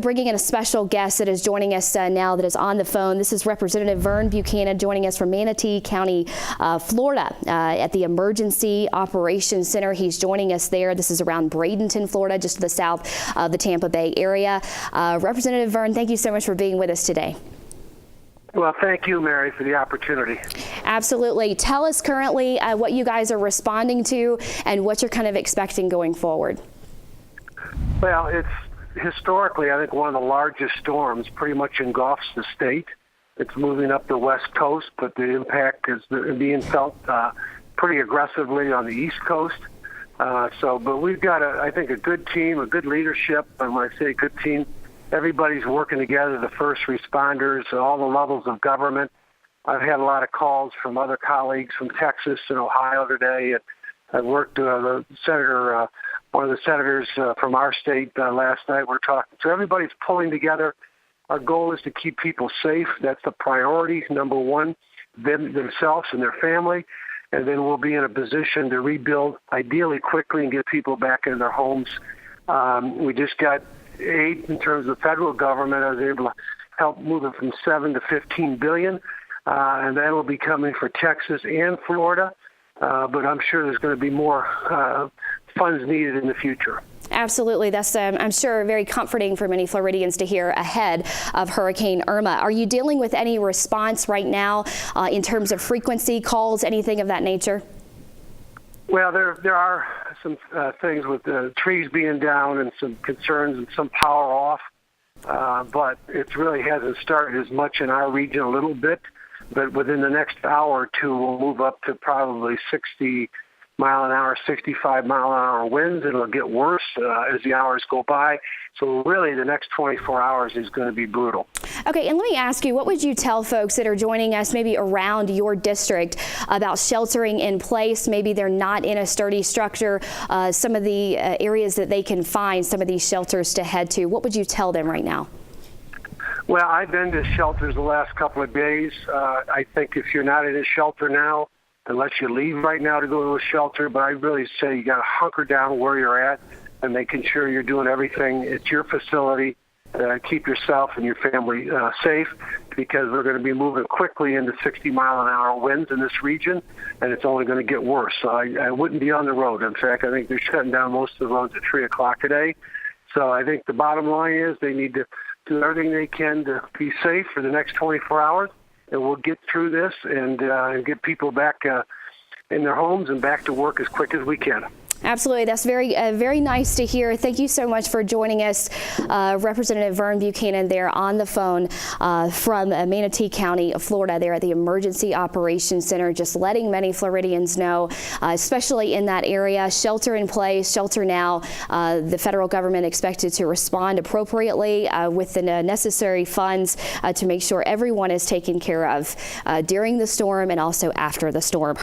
Bringing in a special guest that is joining us now that is on the phone. This is Representative Vern Buchanan joining us from Manatee County, Florida at the Emergency Operations Center. He's joining us there. This is around Bradenton, Florida, just to the south of the Tampa Bay area. Representative Vern, thank you so much for being with us today. Well, thank you, Mary, for the opportunity. Absolutely. Tell us currently what you guys are responding to and what you're kind of expecting going forward. Well, it's historically, I think, one of the largest storms pretty much engulfs the state. It's moving up the west coast, but the impact is being felt pretty aggressively on the east coast. But we've got, I think, a good team, a good leadership. And when I say good team, everybody's working together, the first responders, all the levels of government. I've had a lot of calls from other colleagues from Texas and Ohio today. I've worked with one of the senators from our state last night. We're talking. So everybody's pulling together. Our goal is to keep people safe. That's the priority, number one, themselves and their family. And then we'll be in a position to rebuild, ideally quickly, and get people back in their homes. We just got aid in terms of federal government. I was able to help move it from $7 to $15 billion, and that will be coming for Texas and Florida. But I'm sure there's going to be more funds needed in the future. Absolutely. That's, I'm sure, very comforting for many Floridians to hear ahead of Hurricane Irma. Are you dealing with any response right now in terms of frequency, calls, anything of that nature? Well, there are some things with the trees being down and some concerns and some power off, but it really hasn't started as much in our region, a little bit. But within the next hour or two, we'll move up to probably 60 mile an hour, 65 mile an hour winds. It'll get worse as the hours go by. So really the next 24 hours is going to be brutal. Okay, and let me ask you, what would you tell folks that are joining us maybe around your district about sheltering in place? Maybe they're not in a sturdy structure, some of the areas that they can find some of these shelters to head to. What would you tell them right now? Well, I've been to shelters the last couple of days. I think if you're not in a shelter now, unless you leave right now to go to a shelter, but I really say you got to hunker down where you're at and making sure you're doing everything at your facility. Keep yourself and your family safe, because we're going to be moving quickly into 60 mile an hour winds in this region, and it's only going to get worse. So I wouldn't be on the road. In fact, I think they're shutting down most of the roads at 3 o'clock today. So I think the bottom line is they need to do everything they can to be safe for the next 24 hours, and we'll get through this and get people back in their homes and back to work as quick as we can. Absolutely. That's very nice to hear. Thank you so much for joining us, Representative Vern Buchanan there on the phone from Manatee County, Florida, there at the Emergency Operations Center, just letting many Floridians know, especially in that area, shelter in place, shelter now. The federal government expected to respond appropriately with the necessary funds to make sure everyone is taken care of during the storm and also after the storm.